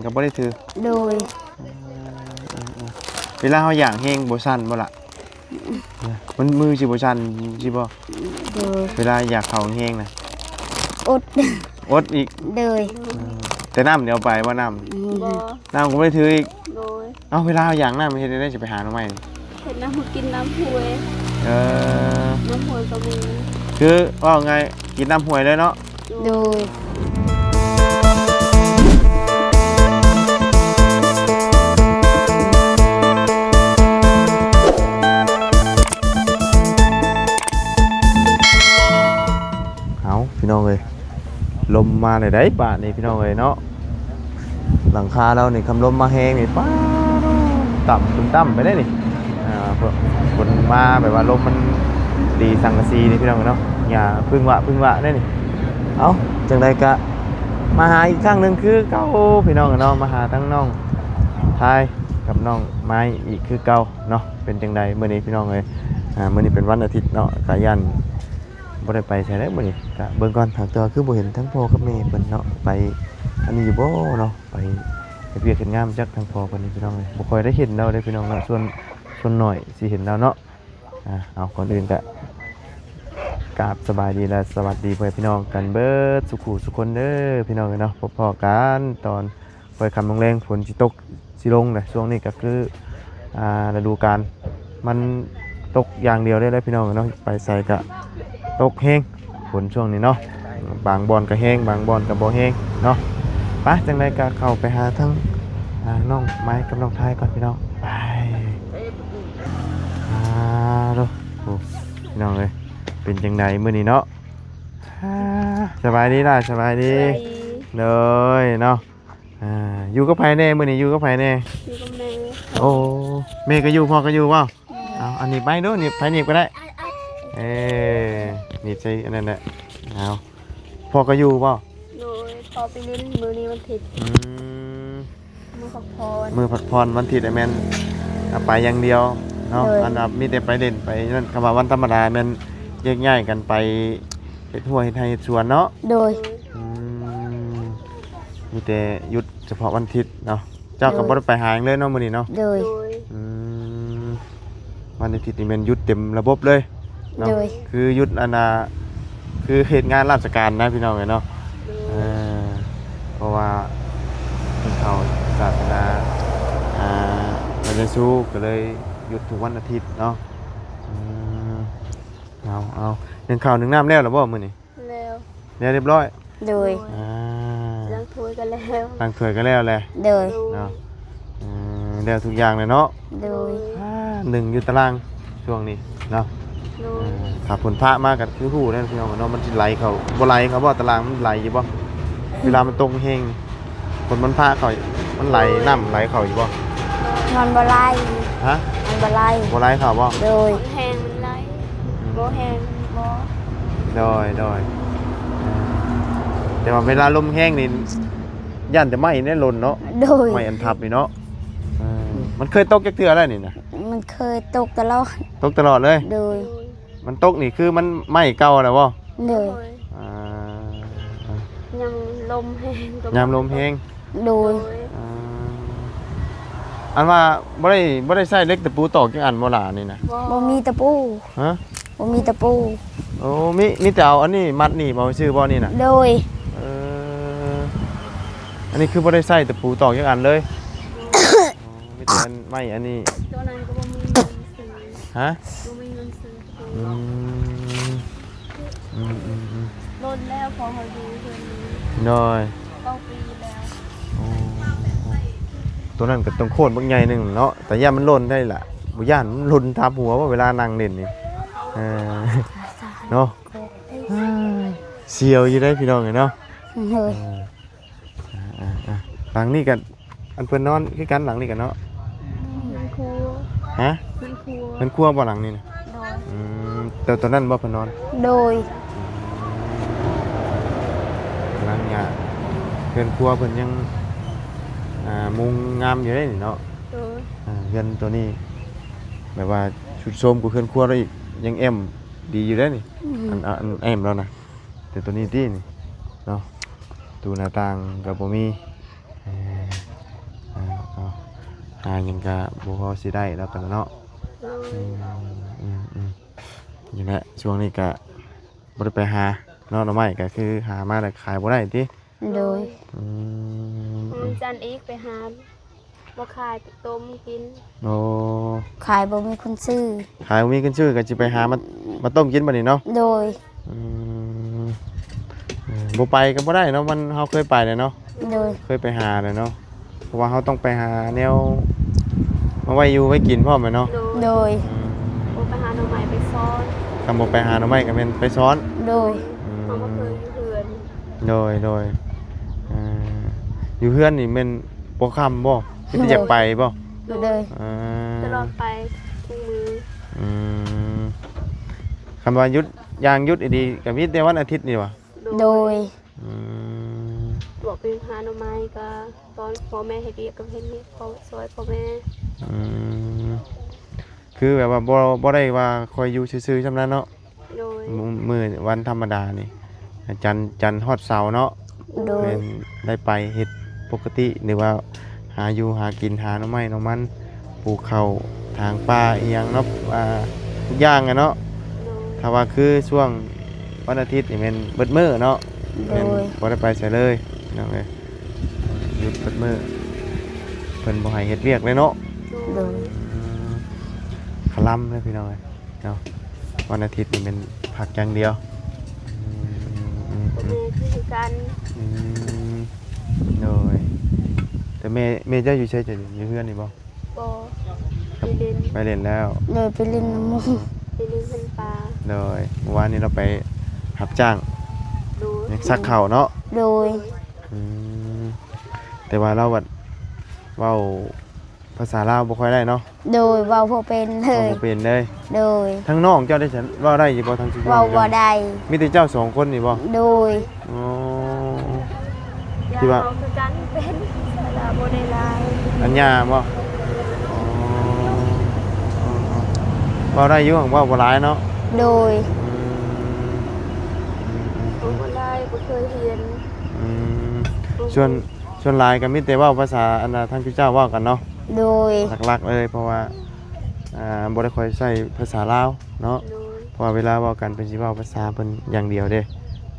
ก็บ่ได้ถือโดยเวลาเฮาย่างแห้งบ่สั่นบ่ล่ะมันมือสิบ่สั่นสิบ่โดยเวลาอยากเข้าแห้งน่ะอดอีกโดยแต่น้ำเดี๋ยวไปว่าน้ำก็ไม่ได้ถืออีกเอ้าเวลาอย่างน้ำไม่ใช่ได้จะไปหาหน่อไม้เห็นน้ำกินน้ำห้วยน้ำห้วยก็มีคือว่าไงกินน้ำห้วยเลยเนาะโดยเอาพี่น้องเลยลมมาเลยได้ป่ะนี่พี่น้องเลยเนาะหลังคาเรานี่คำลมมาแห้งนี่ป้าต่ำต่ำไปได้นี่ฝนมาแบบว่าลมมันดีสังกะสีนี่พี่น้องเนาะอย่าพึ่งวะได้นี่เอาจังไรกะมาหาอีกครั้งหนึ่งคือเก้าพี่น้องเนาะมาหาทั้งน้องทายกับน้องไม้อีกคือเก้าเนาะเป็นจังใดเมื่อนี้พี่น้องเลยเมื่อนี้เป็นวันอาทิตย์เนาะกายันบ่ได้ไปใช่ไหมมื้อนี้ก็เบิ่งก่อนทางตัวคือบ่เห็นทั้งพ่อกับแม่เพิ่นเนาะไปอันนี้อยู่บ่เนาะไปเวียกเฮ็ดงานจักทั้งพ่อเพิ่นนี่พี่น้องเอ้ยบ่ค่อยได้เห็นเราได้พี่น้องเนาะส่วนน้อยสิเห็นเราเนาะเอาก่อนอื่นก็กราบสบายดีและสวัสดีพ่อพี่น้องกันเบิดสุขุสุคนเด้อพี่น้องเนาะพอๆกันตอนปล่อยคำลงแรงฝนสิตกสิลงแหละช่วงนี้ก็คือฤดูกาลมันตกอย่างเดียวได้พี่น้องเนาะไปใส่ก็ตกแห้งฝนช่วงนี้เนาะบางบอนก็แห้งบางบอนก็บ่แห้งเนาะไปจังไดก็เข้าไปหาทั้งน้องไม้กับน้องท้ายก่อนพี่น้องไปดูพี่น้องเลยเป็นจังไดมื้อนี้เนาะสบายดีล่ะสบายดีเลยเนาะอยู่กับไผแน่มื้อนี้อยู่กับไผแน่อยู่กับแม่โอ้แม่ก็อยู่พ่อก็อยู่เปล่าเอาอันนี้ไปดูนี่ไผนี่ก็ได้นี่ใจอันนั้นแหละเอาพ่อก็อยู่เปล่าโดยพอไปเล่นมือนี้วันถิดมือพักผ่อนวันถิดไอ้แมนไปอย่างเดียวเนาะอันดับมีแต่ไปเล่นไปนั่นคำว่าวันธรรมดาแมนแยกง่ายกันไปเฮ็ดหัวเฮ็ดไร่เฮ็ดสวนเนาะโดยมีแต่หยุดเฉพาะวันอาทิตย์เนาะเจ้าก็บ่ได้ไปหาเลยเนาะมื้อนี้เนาะโดยวันอาทิตย์นี่แม่นหยุดเต็มระบบเลยเนาะคือหยุดคือเหตุงานราชการนะพี่น้องเนาะเพราะว่าเขาศาสนาพระเยซูก็เลยหยุดทุกวันอาทิตย์เนาะเอาหนึ่งข้าวหนึ่งน้ำแล้วหรือเปล่ามื้อนี้แล้วเรียบร้อยโดยล้างถ้วยกันแล้วล้างถ้วยกันแล้วแหละโดยเนาะแล้วทุกอย่างเลยเนาะโดยหนึ่งอยู่ตารางช่วงนี้เนาะถ้าผลพระมากกับคือหูนั่นพี่น้องเนาะมันไหลเขาบ่ไหลเขาบ่ตารางมันไหลอยู่บ่เวลามันตรงเฮงผลมันพระเขามันไหลน้ำไหลเขาอยู่บ่มันบ่ไหลฮะมันบ่ไหลเขาบ่โดยแห้งมันไหลบ่แห้งบ่โดยแต่ว่าเวลาลมแห้งนี่ย่านแต่ไม้เนี่ยหล่นเนาะไม้อันทับนี่เนาะมันเคยตกจักเทื่อแล้วนี่นะมันเคยตกตลอดเลยโดยมันตกนี่คือมันไม้เก่าแล้วบ่โดยยามลมแห้งโดยอันว่าบ่ได้ใช้เล็กตะปูตอกจังอันบ่ล่ะนี่นะบ่มีตะปูฮะบ่มีตะปูโอ้มีแต่เอาอันนี้มัดนี่บ่ชื่อบ่นี่น่ะโดยอันนี้คือบ่ได้ใช้ตะปูตอกจังอันเลยมีแต่ไม้อันนี้ตัวนั้นก็บ่มีเงินซื้อฮะบ่มีเงินซื้อลดแล้วพอเขาดูเพิ่นน้อย9 ปีแล้วตัวนั้นก็ต้องโค่นบักใหญ่นึงเนาะแต่ย่ามันหล่นได้ล่ะบ่ย่านมันหล่นทับหัวว่าเวลานั่งเล่นนี่เนาะเสียวอยู่ได้พี่น้องเนาะหลังนี้กันอันเพิ่นนอนคือกันหลังนี้กันเนาะฮะเพิ่นครัวบ่หลังนี่นะแต่ตอนนั้นบ่เพิ่นนอนโดยหลังเนี่ยเพิ่นครัวเพิ่นยังมุงงามอยู่ได้นี่เนาะเพิ่นตัวนี้แบบว่าชุดโทมกูเพิ่นครัวแล้วอีกยังแอมดีอยู่ได้นี่อันแอมแล้วนะแต่ตัวนี้ดีนี่เนาะตูหน้าต่างก็บ่มี หาหยังก็บ่พอสิได้แล้วกันเนาะ โดย นี่แหละช่วงนี้ก็บ่ได้ไปหาเนาะหน่อไม้ก็คือหามาแล้วขายบ่ได้ติ โดย อืม มันจันทร์อีกไปหาบ่ขายต้มกิน โอ้ ขายบ่มีคนซื้อ ขายบ่มีกันชื่อก็สิไปหามาต้มกินบัดนี้เนาะ โดย อืมบ่ไปก็บ่ได้เนาะมันเฮาเคยไปเลยเนาะ โดย เคยไปหาเลยเนาะเพราะว่าเฮาต้องไปหาแนวมาไว้อยู่ไว้กินพร้อมแม่เนาะ โดย โอไปหาหน่อไม้ไปซ้อน คำบ่ไปหาหน่อไม้ก็แม่นไปซ้อน โดย เขาก็เคยอยู่เพื่อน โดยอยู่เฮือนนี่แม่นบ่ค่ำบ่คิดจะอยากไปบ่ โดย ตลอดไปทุกมือ อืมคำว่าหยุดยางหยุดอีดีก็มีแต่วันอาทิตย์นี่ว่ะ โดย อืม บอกไปหาหน่อไม้ก็ตอนพ่อแม่เฮ็ดเวียกกับเฮ็ดเวียกพ่อซอยพ่อแม่ อืมคือแบบว่าบ่ได้ว่าคอยอยู่ซื่อๆซำนั้นเนาะ โดย มื้อวันธรรมดานี่จันทร์ฮอดเสาร์เนาะ โดย แม่นได้ไปเฮ็ดปกติหรือว่าหาอยู่หากินหาหน่อไม้หน่อมันปลูกข้าวทางป่าอีหยังเนาะทุกอย่างอะเนาะ โดย ถ้าว่าคือช่วงวันอาทิตย์นี่แม่นเบิดมื้อเนาะ โด แม่น ย บ่ได้ไปไสเลยพี่น้องเอ้ยหยุดเบิดมื้อเพิ่นบ่ให้เฮ็ดเวียกเลยเนาะ โดย คลำเลยพี่น้องเอ้ยเนาะวันอาทิตย์นี่เป็นพักอย่างเดียวอืม พ่อแม่คือกัน อืมโดยแต่แม่เจ้าอยู่ใช่จะอยู่เพื่อนนี่บ่ บ่ไปเล่น ไปเล่นแล้ว โดยไปเล่นน้ำมูก ไปเล่นเพิ่นปลา โดยเมื่อวานนี้เราไปรับจ้าง โดย ซักเข่าวเนาะ โดย อืมแต่ว่าเราแบบเว้าภาษาลาวบ่ค่อยได้เนาะ โดยเว้าบ่เป็นเล เว้าย บ่เป็นเลย โดย ทั้งน้องเจ้าได้ฉันเว้าได้อยู่บ่ทั้งทุกน้ เว้า อง บ่ เจ้า ได้ มีแต่เจ้าสองคนนี่บ่ โดย อ๋อ อย่า ที่ว่า เอาคือกันเป็นสาระบ่ได้หลาย อัญญาบ่อ๋อเว้าได้อยู่ของเว้าบ่หลายเนาะ โดย บ่บ่หลายบ่เคยเรียน อืมส่วนหลายก็มีแต่เว้าภาษาอันน่ะทางพี่เจ้าเว้ากันเนาะ โดย หลักๆเลยเพราะว่าบ่ได้ค่อยใช้ภาษาลาวเนาะ โดย เพราะว่าเวลาเว้ากันเป็นสิเว้าภาษาเพิ่นอย่างเดียวเด้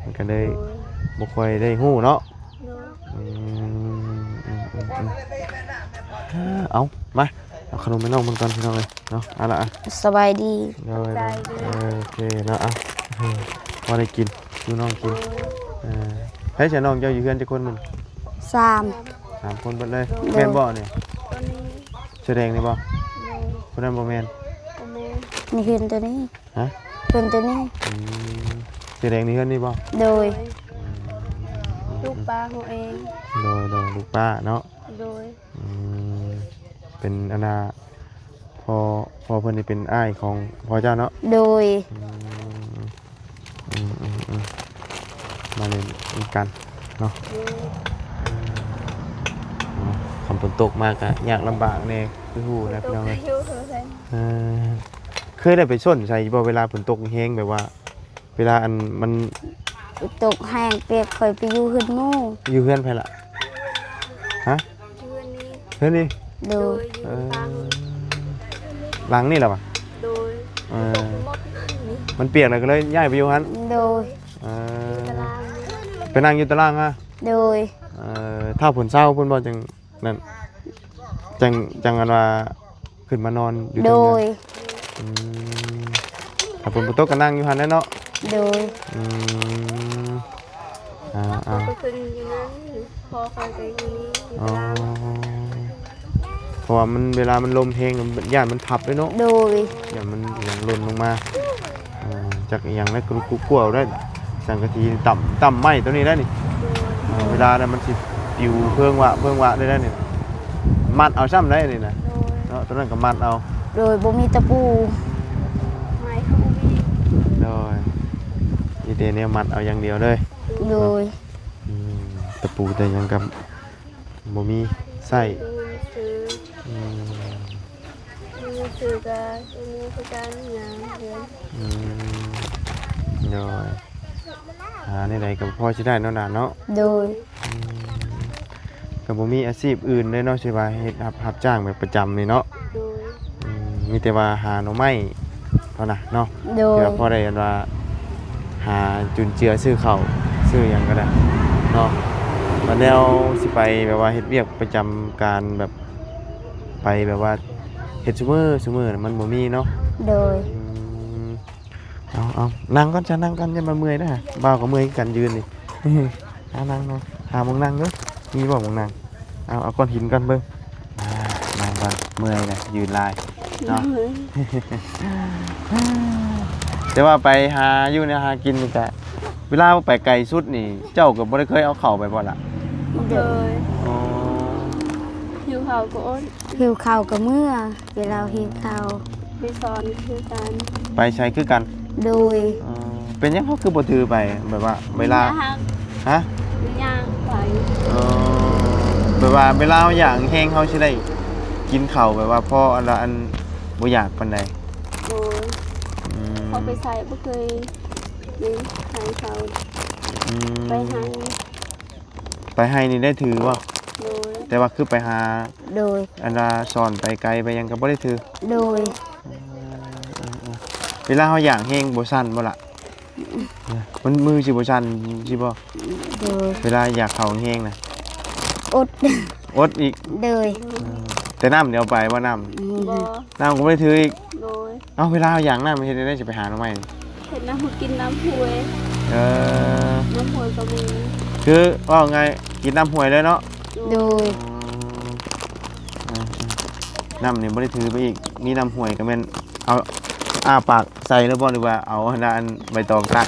มันก็เลย โดย บ่ค่อยได้ฮู้เนาะ โดย อืมเอามาเอาขนมให้น้องมันก่อนพี่น้องเลยเนาะเอาละอ่ะ สบายดี เดี๋ยวโอเคเนาะอ่ะพอได้กินดูน้องกินให้เสียน้องเจ้าอยู่เพื่อนจะคนหนึ่ง 3 3 คนเบิดเลยแม่นบ่เนี่ย ตัวนี้ แสดงนี่บ่ โดย คนนั้นบ่แม่น พ่อแม่ นี่เฮือนตัวนี้ ฮะ เฮือนตัวนี้ แสดงนี่เฮือนนี่บ่ โดย ลูกปลาของเอง โดยลูกป้าเนาะ โดย อืมเป็นอนาพอเพิ่นนี่เป็นอ้ายของพ่อเจ้าเนาะ โดย มาเล่นกันเนาะ โดย คำฝนตกมากอะยากลำบากเนี่ยคือหูนะ ต พี่ ก น้อง ไป เลย อยู่เพิ่น เคยได้ไปส้นใส่บ่เวลาฝนตกแห้งแบบว่า เวลาอันมัน ตกแห้งเปียกข่อยไปอยู่เฮือนหมู่ อยู่เพื่อนไผละฮะ เพื่อนนี้ เพื่อนนี่ โด โด ย ยอยู่ตัง หลังนี่แหละปะ โดย เอ ต อก หมดนี่ มันเปียกเลยก็เลยย้ายไปอยู่ฮัน โดย เออ ตารางนี่ ไปนั่งอยู่ตารางอะ โดย ถ้าฝนเศร้าเพิ่นบ่จังนั่นจังอันว่าขึ้นมานอนอยู่ต โด รงนั้น ย อืมถ้าฝนบ่ตกก็นั่งอยู่หันแหละเนาะ โดย อืมอ่า เขาก็ขึ้นอยู่นั้นพอคอยไปอยู่นี่อยู่ อ๋อ ตาราง เพราะว่ามันเวลามันลมเพลงย่านมันพับด้วยเนาะ โดย ย่านมันอย่างหล่นลงมาจากอหย่างนั้นกลัวได้สังกะทีต่ำไหมตัวนี้ได้นี่เวลานั้นมันสิปิวเพิ่งวะได้นี่มัดเอาซ้ำได้นี่นะ โดย เนาะตัวนั้นก็มัดเอา โดยบ่มีตะปู ไม้เขาบ่มี โดยอีเดเนี่ยมัดเอาอย่างเดียวเลย โดย ตะปูแต่ยังกับบ่มีไส้ ดูซื้อ อืม ดูซื้อกันดูคือกันอย่างเดียว อืมโดยในใดกับพ่อสิได้เนาะน่ะเนาะ โดย แ ก็บ่มีอาชีพอื่นเลยเนาะใช่ว่าเฮ็ดรับจ้างแบบประจำนี่เนาะ โดย มีแต่ว่าหาหน่อไม้เท่านั้นเนาะ โดย เพื่อพอได้อันว่าหาจุนเจือซื้อข้าวซื้อหยังก็ได้เนาะมาแนวสิไปแบบว่าเฮ็ดเวียกประจำการแบบไปแบบว่าเฮ็ดซุมื้อน่ะมันบ่มีเนาะ โดย เอานั่งก่อนจะนั่งกันอย่ามาเมื่อยนะบ่าวก็เมื่อยกันยืนนี่ นั่งเนาะหาหมองนั่งเด้อมีบ่หมองนั่งเอาก้อนหินกันเบิ่งนั่งก่อนเมื่อยนะยืนลายเนาะ แต่ว่าไปหาอยู่เนี่ยหากินนี่ก็เวลาไปไกลสุดนี่เจ้าก็บ่ได้เคยเอาเข้าวไปบ่ล่ะ โดย อ๋อ อยู่เขาก็อด หิวข้าวกับเมื่อเวลาหิวข้าว ไปสอนคือกัน ไปใช้คือกัน โดย อ๋อเป็นหยังเขาคือบ่ถือไปแบบว่าเวลาฮะ ย่างไป แบบว่าเวลาเราอยากแห้งเขาสิได้กินข้าวแบบว่าพออันละอันบ่อยากปานใด โดย อืม เขาไปใส่บ่เคยนี่ใส่เขา อืม ไปให้ ไปให้นี่ได้ถือว่า โดย แต่ว่าคือไปหา โดย อันละสอนไปไกลไปหยังก็บ่ได้ถือ โดย เวลาเขาอยากแห้งบ่สั่นบ่ล่ะมันมือสิบ่สั่นสิบ่ โดย เวลาอยากเข้าแห้งน่ะ อด อดอีก โดย แต่น้ำเดี๋ยวไปบ่น้ บ่ ำน้ำก็บ่ได้ถืออีก โดย เอ้าเวลาอยากน้ำมันเฮ็ดได้จะไปหาหน่อไม้นี่ เห็นน้ำกินน้ำห้วย เออ น้ำห้วยก็มี คือว่าไงกินน้ำห้วยเลยเนาะ โดย น้ำนี่บ่ได้ถือไปอีกมีน้ำห้วยก็แม่นเอาอ้าปากใส่แล้วบ่หรือว่าเอาอันนั้นใบตองตัก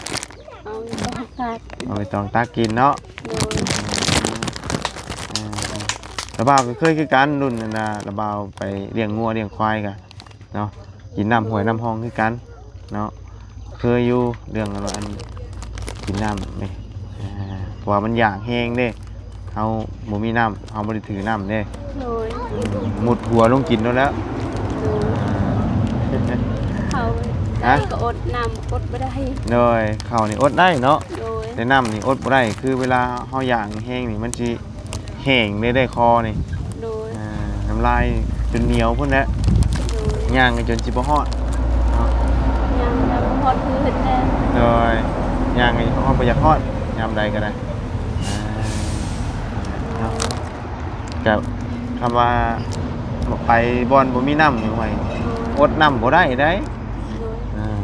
เอาอยู่ตลาด เอาใบตองตักกินเนาะ โดย ระบ่าวก็เคยคือกันรุ่นนั่นน่ะระบ่าวไปเลี้ยงงัวเลี้ยงควายกันเนาะกินน้ำห้วยน้ำห้องคือกันเนาะเคยอยู่เรื่องอันกินน้ำนี่เพราะว่ามันอยากแห้งเด้เฮาบ่มีน้ำเฮาบ่ได้ถือน้ำเด้ โดย มุดหัวลงกินแล้ว โดยเขาได้ก็อดน้ำอดไม่ได้ เลยข้าวนี่อดได้เนาะ โดย แต่น้ำนี่อดบ่ได้คือเวลาเฮาอยากแห้งนี่มันสิแห้งได้คอนี่ โดย น้ำลายจนเหนียวพุ่นแหละ โดย ย่างกันจนสิบ่ฮอด ยังยังพอคือเห็นแต่ เลยย่างกันฮอดบ่อยากฮอดยามใดก็ได้เนาะกับคำว่าไปบอนบ่มีน้ำนี่ไว้อดน้ำบ่ได้ได้ โดย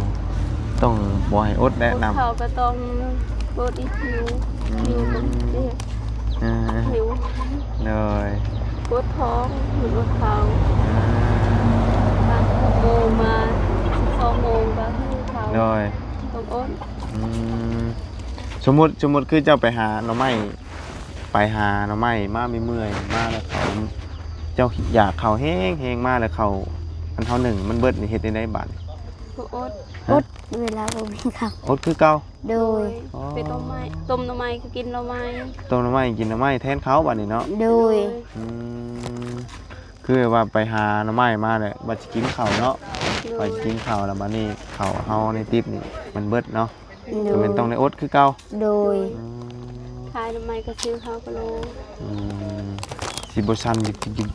ต้องบ่ให้อดและน้ำ เขาก็ต้องอดอีกหิวกันเด็กหิว เลย อดท้องหรืออดเขาบางโมงมา2 โมงก็หิวเขา เลย ต้องอด สมมุติคือเจ้าไปหาหน่อไม้มาไม่เมื่อยมาแล้วเขาเจ้าอยากเขาแห้งมาแล้วเขาอันเท่าหนึ่งมันเบิดนี่เฮ็ดได้ได้บาด ก็อด อดเวลาบ่มีข้าว อดคือเก่า โดย ไปต้มไม้ต้มหน่อไม้ก็กินหน่อไม้ ต้มหน่อไม้กินหน่อไม้แทนเขาบาดนี้เนาะ โดย คือว่าไปหาหน่อไม้มาแหละบัดสิกินข้าวเนาะไปกินข้าวแล้วบัดนี้ข้าวเฮาในติ๊บนี่มันเบิดเนาะ โด มัน ย เป็นต้องได้อดคือเก่า โดย ขายหน่อไม้ก็ซื้อข้าวกะโล สิบ่สั่น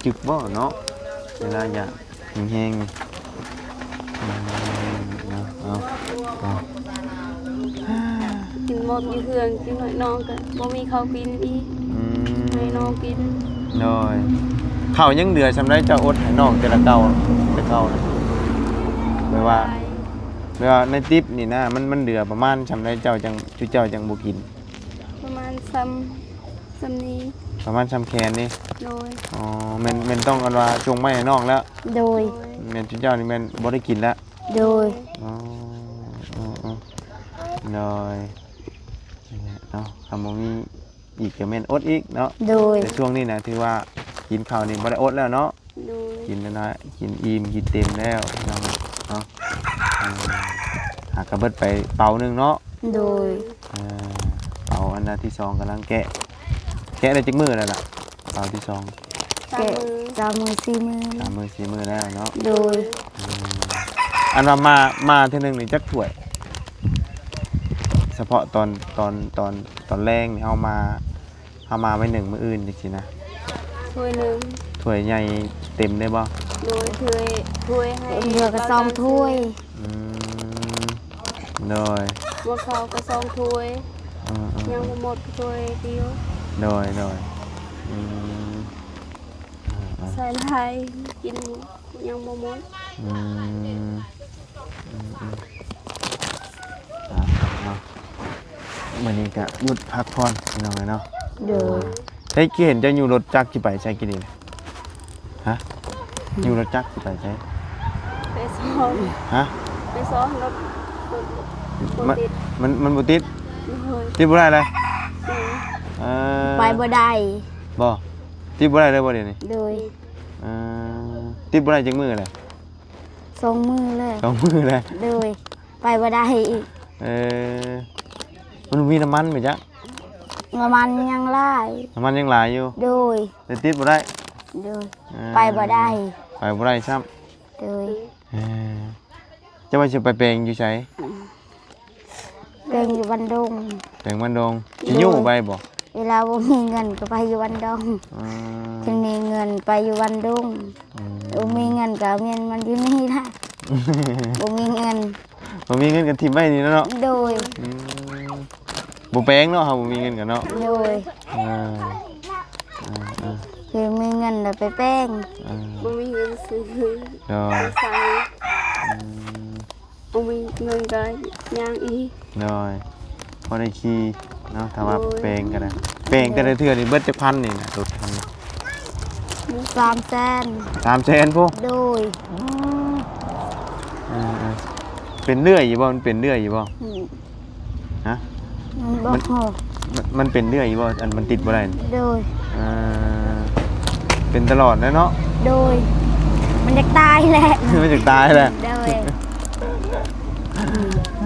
จึกๆบ่เนาะเวลาอยากแห้งๆนี่เอา กินหมดอยู่เพื่อนกินหน่อยน้องก็บ่มีข้าวกินอีกให้น้องกิน น้อยข้าวยังเดือซำได้เจ้าอดให้น้องแต่ละเก่านะแปลว่าในติ๊บนี่นะมันเดือประมาณซำได้เจ้าจังบ่กิน ประมาณซ้ำนี้ ประมาณซำแขนนี่ โดย อ๋อแม่นต้องกันว่าจงไม้ให้น้องแล้ว โดย แม่นเจ้านี่แม่นบ่ได้กินแล้ว โดย อ๋อน้อยเนาะคำบ่มีอีกก็แม่นอดอีกเนาะ โดย แต่ช่วงนี้นะถือว่ากินข้าวนี่บ่ได้อดแล้วเนาะ โดย กินแล้วนะกินอิ่มกินเต็มแล้วเนาะหากระเบิดไปเป่าหนึงเนาะ โดย เป่าอันที่สองกำลังแกะได้จักมือแล้วล่ะเป่าที่สอง ตาม แกะ มือ ตามมือ4 มือ 3 มือ 4 มือแล้วเนาะ โดย อันว่ามาเท่านึงนี่จักถ้วย เฉพาะตอนแรงนี่เฮามาไว้1มื้ออื่นจังซี่นะ ถ้วยหนึ่ง ถ้วยใหญ่เต็มได้บ่ โดยถ้วยให้ เดือกระซองถ้วย อืมโดย หมดข้าวก็ซองถ้วย อืม ยังบ่หมดก็ถ้วยเดียว โดยอืม ใส่ลายกินยังบ่หมด อืมเนาะมื้อนี้ก็หยุดพักผ่อนพี่น้องเนาะ เดือ เฮ้ยเห็นเจะอยู่รถจักรสิไปใช้กินนี่ฮะอยู่รถจักรสิไปใช้ ไปซ้อม ฮะ ไปซ้อมรถมัน บ่ติด มันบ่ติด เลย ติดบ่ได้เลยเออ ไปบ่ได้ บ่ติดบ่ได้เลยบ่เดี๋ยวนี้ โดย เออติดบ่ได้จังมือเลย ทรงมือเลย สองมือเลย โดยไปบ่ได้อีก เออมันมีน้ำมันไหมจ๊ะ ประมาณยังไล่ น้ำมันยังหลายอยู่ โดย แต่ติดบ่ได้ โดย เออ ไปบ่ได้ ไปบ่ได้ซ้ำ โดย เออจะว่าสิไปแปลงอยู่ไส เป็นอยู่บันดง แปลงมันดงสิอยู่ไปบ่ เวลาบ่มีเงินก็ไปอยู่บันดง อืม ถึงมีเงินไปอยู่บันดง อืม บ่มีเงินก็เอาเงินมันอยู่นี่ได้บ่มีเงิน บ่มีเงินกันทิ่มไว้นี่แล้วเนาะ โดย อืมบ่แปลงเนาะเฮาบ่มีเงินกันเนาะ โดย อ่าอ่า คือมีเงินแล้วไปแป้ง อ่า บ่มีเงินซื้อ เนาะ ใส่บ่มีเงินก็ย่างอีก เนาะพอได้ขี่เนาะถ้าว่าแปลงก็ได้แปลงแต่ละเทื่อนี่เบิดจักพันนี่นะรถคันนี้ 3 แสน 300,000พุ โดย เป็นเลื่อยอยู่บ่มันเป็นเลื่อยอยู่บ่ฮะ บ่พอ มันเป็นเลื่อยอยู่บ่อันมันติดบ่ได้นี่ โดย อ่าเป็นตลอดนะเนาะ โดย มันจะตายแหละ มันจะตายแหละ โดย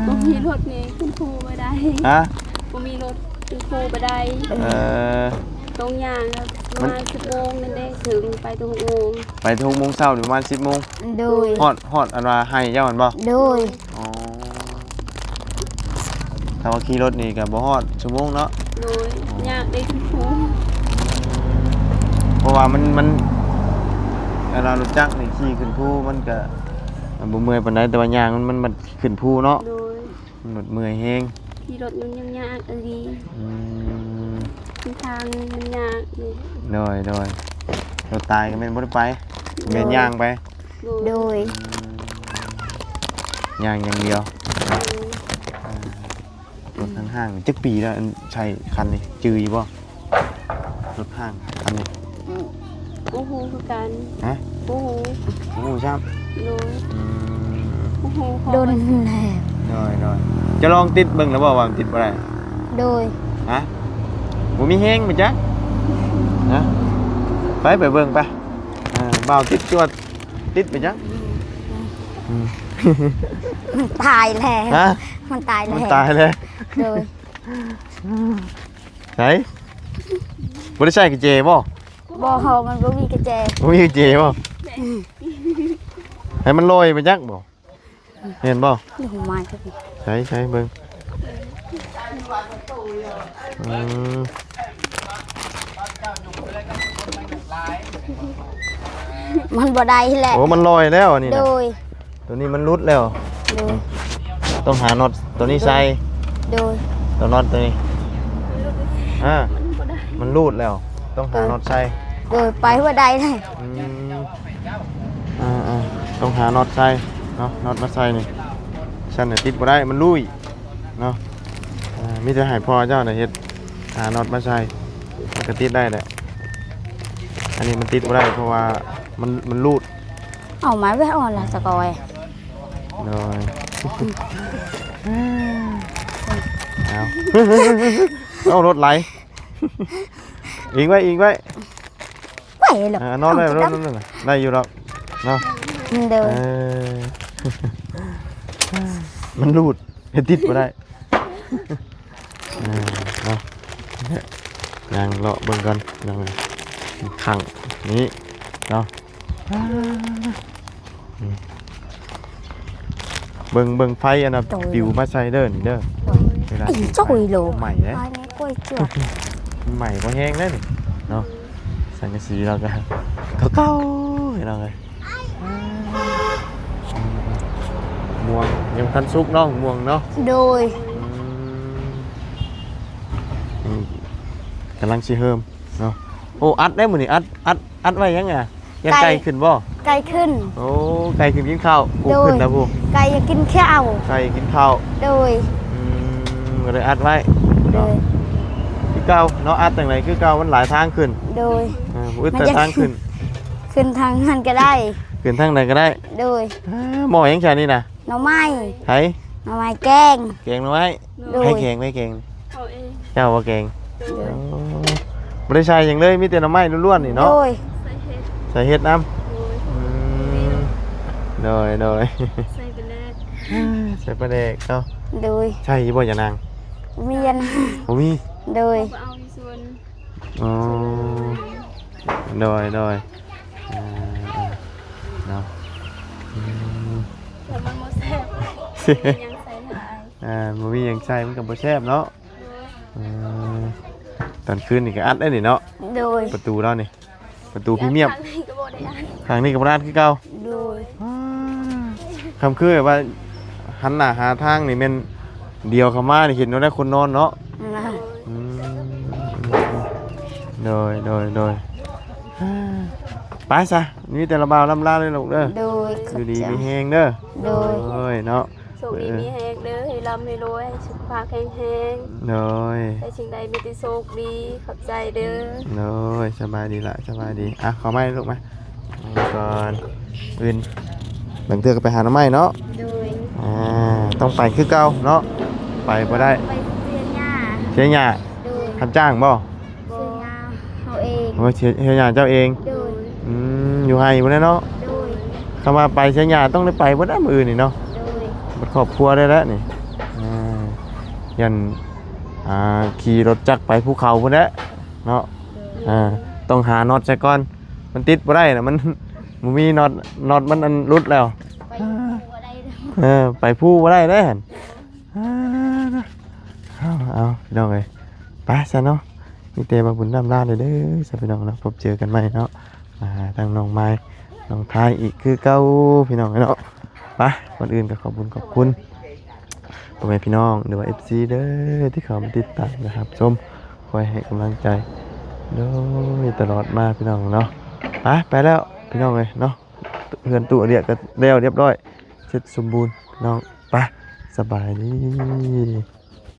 บ่มีรถนี่ขึ้นภูบ่ได้ ฮะ บ่มีรถขึ้นภูบ่ได้ เออ ตรงย่างครับประมาณ10 โมงนั่นได้ถึงไปตรง6 โมง ไปทุกโมงเช้าถึงประมาณ10 โมง โดย ฮอดอันว่าให้เจ้ามันบ่ โดย อ๋อถ้าว่าขี่รถนี่ก็บ่ฮอดชั่วโมงเนาะ โดยย่างได้ขึ้นภู เพราะว่ามันเวลารถจักรนี่ขี่ขึ้นภูมันก็บ่เมื่อยปานใดแต่ว่าย่างมันขึ้นภูเนาะ โดย มันหมดเมื่อยแฮง ที่รถมันยังยากอันนี้ อืม ทางมันยากเลย โดยรถตายก็แม่นบ่ได้ไปแม่นย่างไป โดย ย่างอย่างเดียวรถห้างๆจักปีแล้วอันใช้คันนี้จืออยู่บ่รถห้างคันนี้ โอ้โหคือกัน ฮะ โอ้โห โอ้โหครับ โดย อืม โอ้โห โดนแล้ว โดยจะลองติดเบิ่งแล้วบ่ว่ามันติดบ่ได้ โดย ฮะบ่มีแฮงบ่จ๊ะฮะไปเบิ่งไปบ่าวติดจวดติดไปจ๊ะ มันตายแล้ว ฮะ มันตายแล้ มัน ว ตายเลย โดย ไหนบ่ได้ใช้กระเจบ่ บ่เฮามันบ่มีกระแจ บ่มีกระเจบ่ให้มันลอยไปจักบ่เห็นบ่ นี่ผมมาครับ ใช้เบิ่งอืม มันบ่ได้แหละ โอ้มันลอยแล้วอันนี่ โด นะ ย ตัวนี้มันรุดแล้ว โดย ต้องหาน็อตตัวนี้ใส่ โดย ตัวน็อตตัวนี้มันรูดแล้ว ต้องหาน็อตใส่ โดยไปบ่ได้เลย อืมต้องหาน็อตใส่เนาะน็อตมาใส่นี่ฉันน่ะติดบ่ได้มันลุยเนาะมีแต่ให้พ่อเจ้าน่ะเฮ็ดหาน็อตมาใส่มันก็ติดได้แหละอันนี้มันติดบ่ได้เพราะว่ามันรูด เอาไม้ไว้อ่อนล่ะสกอย เลยเอา เอารถไหลอิงไว้ ไปหรอก นอนได้รถนั่นน่ะได้อยู่หรอกเนาะ โดย มันรูดเฮ็ดติดบ่ได้เนาะยังเลาะเบิ่งกันยังขังนี้เนาะเบิ่งไฟอันน่ะปิวมาใส่เด้อนี่เด้อเวลา ไอ้ ติด จ้อยโล ใหม่เด้ ไปในกล้วยเจือก ใหม่บ่แห้งเด้อนี่เนาะ ใ สังกะสีเราก็เก่าๆให้เราเลยม่วงยังทันสุกเนาะม่วงเนาะ โดย กำลังสิเฮิมเนาะโอ้อัดได้หมดนี่อัดไว้ยังไงยังไก่ขึ้นบ่ ไก่ขึ้น โอ้ไก่ขึ้นกินข้าวกูขึ้นนะผู้ ไก่อยากกินข้าว ไก่กินข้าว โดย ก็เลยอัดไว้ โดย คือเก่าเนาะอัดจังไดคือเก่ามันหลายทางขึ้น โดย อึดแต่ทางขึ้น ขึ้นทางหันก็ได้ ขึ้นทางไหนก็ได้ โดย หมอยังแค่นี้นะ หน่อไม้ ไผ หน่อไม้แกง แกงน้อย โดย ให้แกงไม่แกง เอาเอง เจ้าว่าแกง โดย บ่ได้ใช้หยังเลยมีแต่หน่อไม้ล้วนๆนี่ โด เนาะ ย ใส่เห็ด ใส่เฮ็ดน้ โดย ำโดย ใส่ไปแรก ใส่ปลาแดกเนาะ โดย ใช่บ่อย่านาง เวียน บ่มี โดย เอาที่ส่วน อ๋อโดยเนาะ แต่มันบ่แซ่บยังใส่หลาย บ่มีหยังใส่มันก็บ่แซ่บเนาะ โดย ตอนคืนนี่ก็อัดได้นี่เนาะ โดย ประตูแล้วนี่ประตูพรีเมียม ทางนี้ก็บ่ได้อ่าน ทางนี้ก็บ่ได้คือเก่า โดย คำคือแบบว่าหันหน้าหาทางนี่แม่นเดียวเข้ามานี่เห็นว่าได้คนนอนเนาะ นะ อืมโดยไปซะมีแต่ละบ่าวลำลาเลยลูกเด้อ โดย อยู่ดีมีแฮงเด้อ โดย โอ้ยเนาะ โชคดีมีแฮงเด้อให้ร่ำให้รวยให้สุขภาพแข็งแรง โดย ให้สิ่งใดมีแต่โชคดีขอบใจเด้อ โดยสบายดีละสบายดีอ่ะขอไม้ลูกมาก่อนอื่นบางเทื่อก็ไปหาหน้ำไม้เนาะ โดย ต้องไปคือเก่าเนาะไปบ่ได้ ไปเสียหญ้า เชียร์หญ้า โดย คันจ้างบ่ เสียหญ้าเขาเอง โอ้ยเชียร์หญ้าเจ้าเอง โดย อยู่ไห้บ่ได้เนาะ โดย คำว่าไปเชียร์หญ้าต้องได้ไปบ่ได้มื้ออื่นนี่เนาะ โดย บัดครอบครัวได้แล้วนี่ยันขี่รถจักรไปภูเขาพุ่นแหละเนาะต้องหาน็อตซะก่อนมันติดบ่ได้น่ะมันบ่มีน็อตมันอันรุดแล้ว ไปหัวได้ ไปผู้บ่ได้เด้หั่นเอาพี่น้องเอ้ยไปซะเนาะมีแต่มาบุญน้ำลาเลยเด้อซะพี่น้องเนาะพบเจอกันใหม่เนาะทางน้องไม้น้องทายอีกคือเก่าพี่น้องเนาะไปก่อนอื่นก็ขอบคุณพ่อแม่พี่น้องหรือว่า FC เด้อที่เขามาติดตามนะครับชมคอยให้กำลังใจโดยตลอดมาพี่น้องเนาะไปแล้วพี่น้องเอ้ยเนาะเพื่อนตัวเดียก็แล้วเรียบร้อยเสร็จสมบูรณ์น้องไปสบายดี